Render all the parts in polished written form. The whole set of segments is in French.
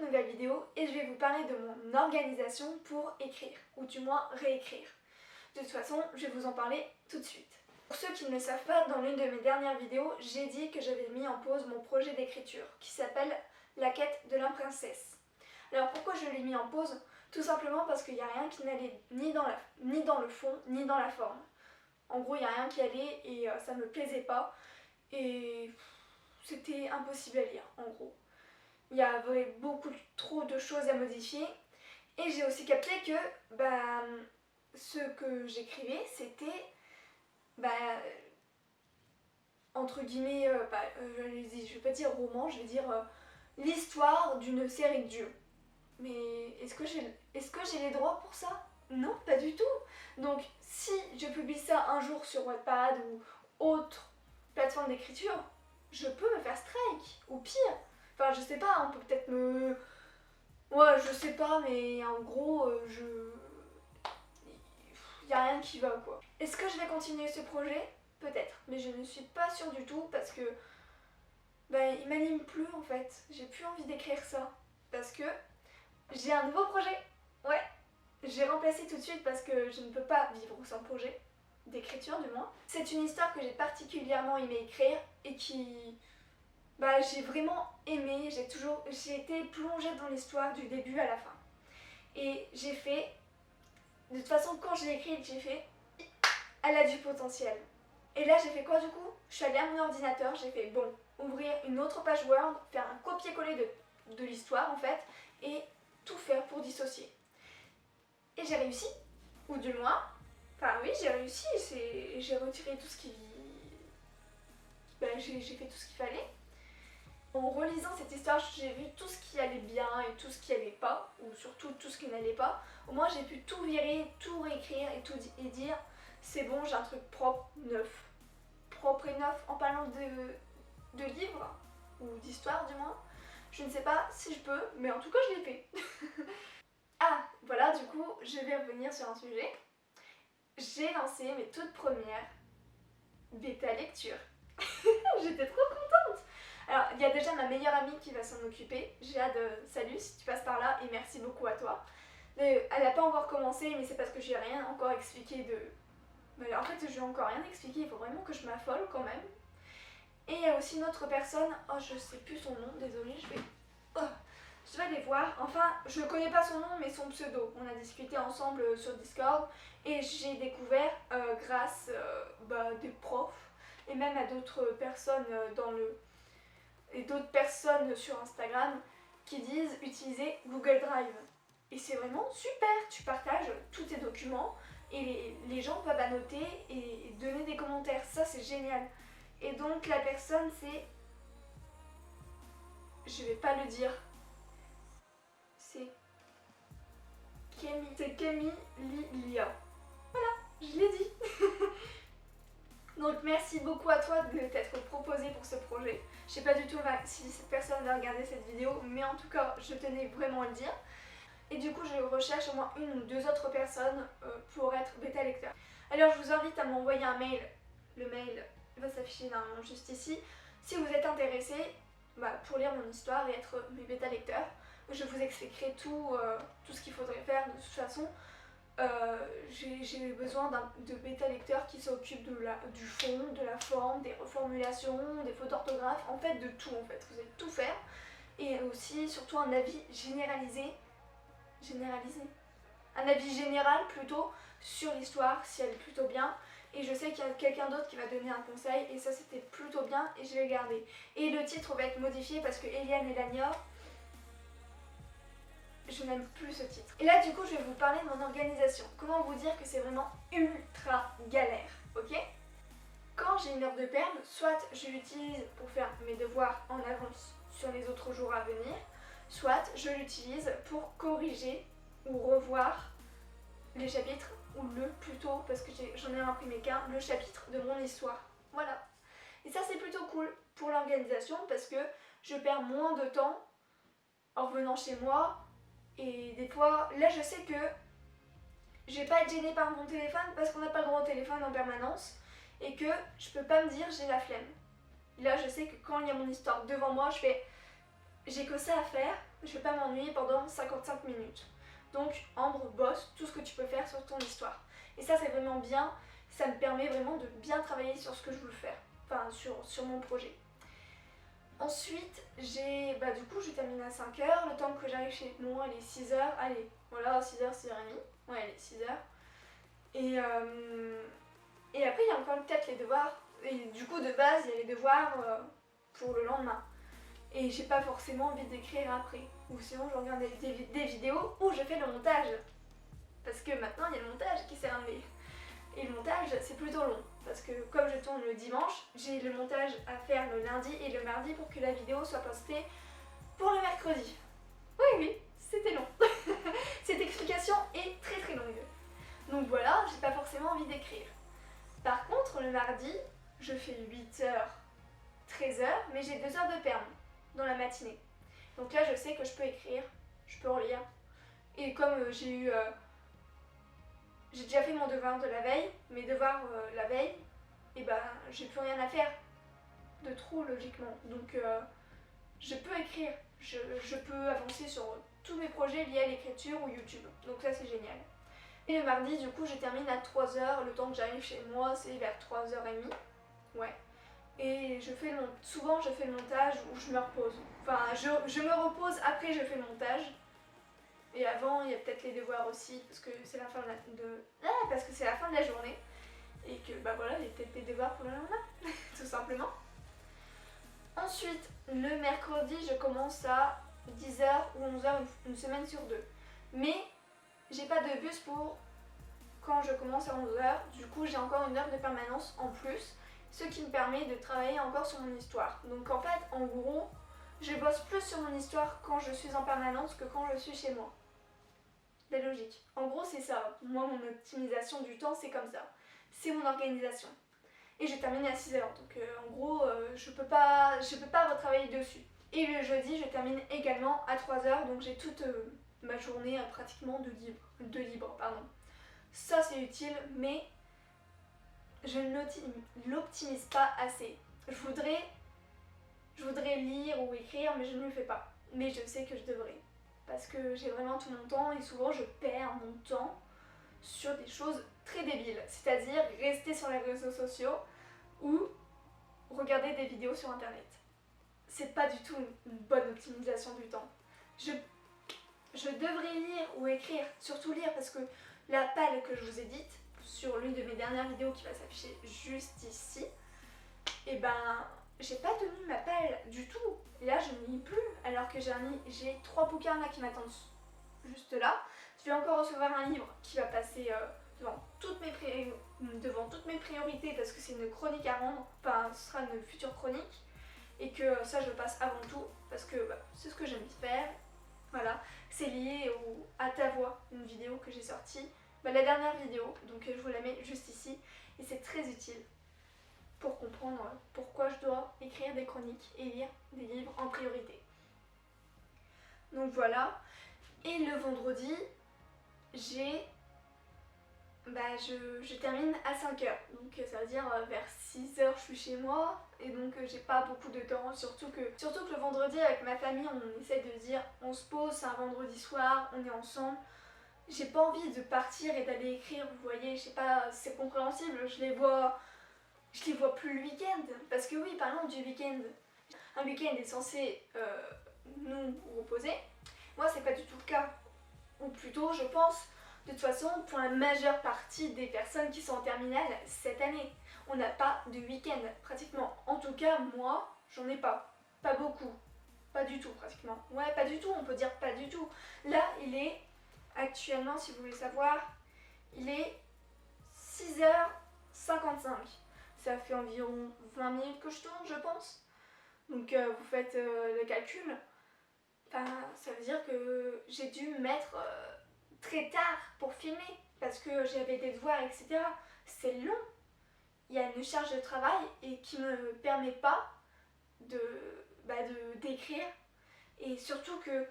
nouvelle vidéo et je vais vous parler de mon organisation pour écrire, ou du moins réécrire. De toute façon, je vais vous en parler tout de suite. Pour ceux qui ne le savent pas, dans l'une de mes dernières vidéos, j'ai dit que j'avais mis en pause mon projet d'écriture qui s'appelle La quête de la princesse. Alors pourquoi je l'ai mis en pause? Tout simplement parce qu'il n'y a rien qui n'allait ni dans le fond, ni dans la forme. En gros, il n'y a rien qui allait et ça me plaisait pas et c'était impossible à lire, en gros. Il y avait beaucoup trop de choses à modifier et j'ai aussi capté que ce que j'écrivais c'était entre guillemets, je vais pas dire roman, je vais dire l'histoire d'une série de dieux. Mais est-ce que j'ai les droits pour ça? Non, pas du tout. Donc si je publie ça un jour sur Wattpad ou autre plateforme d'écriture, je peux me faire strike, ou pire. Enfin, je sais pas, on peut peut-être me... Ouais, je sais pas, mais en gros, y a rien qui va, quoi. Est-ce que je vais continuer ce projet? Peut-être, mais je ne suis pas sûre du tout parce que... il m'anime plus, en fait. J'ai plus envie d'écrire ça. Parce que j'ai un nouveau projet. Ouais, j'ai remplacé tout de suite parce que je ne peux pas vivre sans projet. D'écriture, du moins. C'est une histoire que j'ai particulièrement aimé écrire et qui... j'ai vraiment aimé, j'ai été plongée dans l'histoire du début à la fin. Et j'ai fait, de toute façon quand je l'ai écrite, j'ai fait, elle a du potentiel. Et là j'ai fait quoi du coup? Je suis allée à mon ordinateur, j'ai fait bon, ouvrir une autre page Word, faire un copier-coller de l'histoire en fait, et tout faire pour dissocier. Et j'ai réussi, ou du moins, enfin oui j'ai réussi, j'ai retiré tout ce qui... j'ai fait tout ce qu'il fallait. En relisant cette histoire, j'ai vu tout ce qui allait bien et tout ce qui allait pas, ou surtout tout ce qui n'allait pas. Au moins j'ai pu tout virer, tout réécrire et dire c'est bon, j'ai un truc propre, neuf. Propre et neuf en parlant de livres, ou d'histoire du moins. Je ne sais pas si je peux, mais en tout cas je l'ai fait. Ah, voilà, du coup, je vais revenir sur un sujet. J'ai lancé mes toutes premières bêta lectures. J'étais trop contente. Alors, il y a déjà ma meilleure amie qui va s'en occuper. Jade, salut si tu passes par là et merci beaucoup à toi. Elle n'a pas encore commencé, mais c'est parce que j'ai rien encore expliqué de... en fait, je lui ai encore rien expliqué, il faut vraiment que je m'affole quand même. Et il y a aussi une autre personne, oh je sais plus son nom, désolée, je vais aller voir. Enfin, je ne connais pas son nom, mais son pseudo. On a discuté ensemble sur Discord et j'ai découvert grâce des profs et même à d'autres personnes et d'autres personnes sur Instagram qui disent utiliser Google Drive. Et c'est vraiment super, tu partages tous tes documents et les gens peuvent annoter et donner des commentaires, ça c'est génial. Et donc la personne c'est... Je vais pas le dire. C'est Camille Lilia. Voilà, je l'ai dit. Donc merci beaucoup à toi de t'être proposé pour ce projet. Je sais pas du tout si cette personne va regarder cette vidéo, mais en tout cas je tenais vraiment à le dire. Et du coup je recherche au moins une ou deux autres personnes pour être bêta lecteur. Alors je vous invite à m'envoyer un mail. Le mail va s'afficher normalement juste ici. Si vous êtes intéressé pour lire mon histoire et être mes bêta lecteurs, je vous expliquerai tout ce qu'il faudrait faire. De toute façon, j'ai besoin de bêta lecteurs qui s'occupent du fond, de la forme, des reformulations, des fautes d'orthographe, en fait de tout en fait. Vous allez tout faire. Et aussi surtout un avis généralisé. Un avis général plutôt sur l'histoire, si elle est plutôt bien. Et je sais qu'il y a quelqu'un d'autre qui va donner un conseil et ça c'était plutôt bien et je vais le garder. Et le titre va être modifié parce que Eliane et Lania, je n'aime plus ce titre. Et là du coup je vais vous parler de mon organisation. Comment vous dire que c'est vraiment ultra galère, ok? Quand j'ai une heure de perm, soit je l'utilise pour faire mes devoirs en avance sur les autres jours à venir, soit je l'utilise pour corriger ou revoir les chapitres, ou plutôt, parce que j'en ai imprimé qu'un, le chapitre de mon histoire. Voilà. Et ça c'est plutôt cool pour l'organisation parce que je perds moins de temps en revenant chez moi. Et des fois, là je sais que je vais pas être gênée par mon téléphone parce qu'on n'a pas le droit au téléphone en permanence et que je peux pas me dire j'ai la flemme. Là je sais que quand il y a mon histoire devant moi, j'ai que ça à faire, je vais pas m'ennuyer pendant 55 minutes. Donc Ambre, bosse tout ce que tu peux faire sur ton histoire. Et ça c'est vraiment bien, ça me permet vraiment de bien travailler sur ce que je veux faire, enfin sur mon projet. Ensuite, du coup je termine à 5h, le temps que j'arrive chez moi il est 6h, allez, voilà 6h, 6h30, ouais elle est 6h. Et après il y a encore peut-être les devoirs, et du coup de base il y a les devoirs pour le lendemain. Et j'ai pas forcément envie d'écrire après, ou sinon je regarde des vidéos où je fais le montage. Parce que maintenant il y a le montage qui s'est ramené. Et le montage c'est plutôt long, parce que comme je tourne le dimanche, j'ai le montage à faire le lundi et le mardi pour que la vidéo soit postée pour le mercredi. Oui, c'était long. Cette explication est très très longue. Donc voilà, j'ai pas forcément envie d'écrire. Par contre, le mardi, je fais 8h, 13h, mais j'ai 2 heures de perm dans la matinée. Donc là, je sais que je peux écrire, je peux relire. Et comme j'ai déjà fait mon devoir de la veille, mes devoirs la veille, et ben j'ai plus rien à faire de trop logiquement. Donc je peux écrire, je peux avancer sur tous mes projets liés à l'écriture ou YouTube. Donc ça c'est génial. Et le mardi du coup je termine à 3h, le temps que j'arrive chez moi c'est vers 3h30. Ouais. Et souvent je fais le montage où je me repose. Enfin je me repose après je fais le montage. Et avant, il y a peut-être les devoirs aussi, parce que c'est la fin parce que c'est la fin de la journée. Et que bah voilà, il y a peut-être des devoirs pour le lendemain, tout simplement. Ensuite, le mercredi, je commence à 10h ou 11h, une semaine sur deux. Mais j'ai pas de bus pour quand je commence à 11h. Du coup, j'ai encore une heure de permanence en plus, ce qui me permet de travailler encore sur mon histoire. Donc en fait, en gros, je bosse plus sur mon histoire quand je suis en permanence que quand je suis chez moi. La logique. En gros, c'est ça. Moi, mon optimisation du temps, c'est comme ça. C'est mon organisation. Et je termine à 6h. Donc, en gros, je peux pas retravailler dessus. Et le jeudi, je termine également à 3h. Donc, j'ai toute ma journée pratiquement de libre. Ça, c'est utile, mais je ne l'optimise pas assez. Je voudrais lire ou écrire, mais je ne le fais pas. Mais je sais que je devrais. Parce que j'ai vraiment tout mon temps et souvent je perds mon temps sur des choses très débiles. C'est-à-dire rester sur les réseaux sociaux ou regarder des vidéos sur internet. C'est pas du tout une bonne optimisation du temps. Je devrais lire ou écrire, surtout lire parce que la palle que je vous ai dite sur l'une de mes dernières vidéos qui va s'afficher juste ici, et ben j'ai pas tenu ma palle du tout. Et là, je ne lis plus, alors que j'ai 3 bouquins là qui m'attendent juste là. Je vais encore recevoir un livre qui va passer devant toutes mes priorités parce que c'est une chronique à rendre, enfin ce sera une future chronique. Et que ça, je le passe avant tout parce que c'est ce que j'aime faire. Voilà, c'est lié à Ta Voix, une vidéo que j'ai sortie, la dernière vidéo, donc je vous la mets juste ici. Et c'est très utile pour comprendre pourquoi je dois écrire des chroniques et lire des livres en priorité. Donc voilà. Et le vendredi, je termine à 5h. Donc ça veut dire vers 6h je suis chez moi. Et donc j'ai pas beaucoup de temps. Surtout que le vendredi avec ma famille, on essaie de dire on se pose, c'est un vendredi soir, on est ensemble. J'ai pas envie de partir et d'aller écrire, vous voyez, je sais pas, c'est compréhensible, je les vois plus le week-end. Parce que oui, parlons du week-end. Un week-end est censé nous reposer. Moi, c'est pas du tout le cas. Ou plutôt, je pense, de toute façon, pour la majeure partie des personnes qui sont en terminale cette année, on n'a pas de week-end, pratiquement. En tout cas, moi, j'en ai pas. Pas beaucoup. Pas du tout, pratiquement. Ouais, pas du tout, on peut dire pas du tout. Là, il est, actuellement, si vous voulez savoir, il est 6h55. Ça fait environ 20 minutes que je tourne, je pense. Donc vous faites le calcul. Enfin, ça veut dire que j'ai dû me mettre très tard pour filmer parce que j'avais des devoirs, etc. C'est long. Il y a une charge de travail et qui ne me permet pas d'écrire. Et surtout que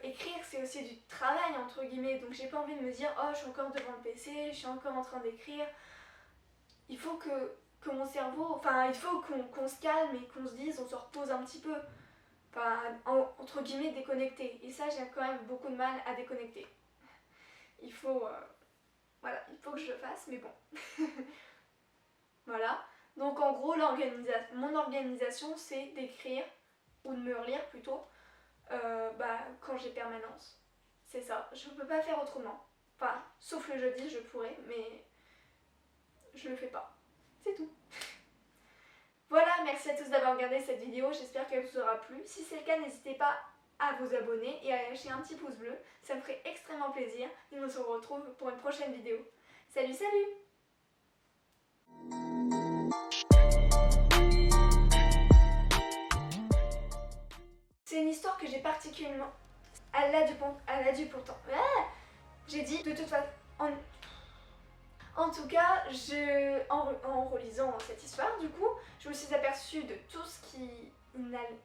écrire c'est aussi du travail entre guillemets. Donc j'ai pas envie de me dire oh je suis encore devant le PC, je suis encore en train d'écrire. Il faut que mon cerveau, enfin il faut qu'on se calme et qu'on se dise, on se repose un petit peu. enfin entre guillemets déconnecter. Et ça j'ai quand même beaucoup de mal à déconnecter. Il faut, voilà, il faut que je le fasse, mais bon. Voilà. Donc en gros mon organisation c'est d'écrire, ou de me relire plutôt, quand j'ai permanence. C'est ça, je peux pas faire autrement. Enfin, sauf le jeudi je pourrais, mais je le fais pas. C'est tout. Voilà, merci à tous d'avoir regardé cette vidéo, j'espère qu'elle vous aura plu. Si c'est le cas, n'hésitez pas à vous abonner et à lâcher un petit pouce bleu, ça me ferait extrêmement plaisir. Et on se retrouve pour une prochaine vidéo. Salut, salut! C'est une histoire que j'ai particulièrement... Elle a du pourtant. Ah, j'ai dit de toute façon... En tout cas, en relisant cette histoire, du coup, je me suis aperçue de tout ce qui n'allait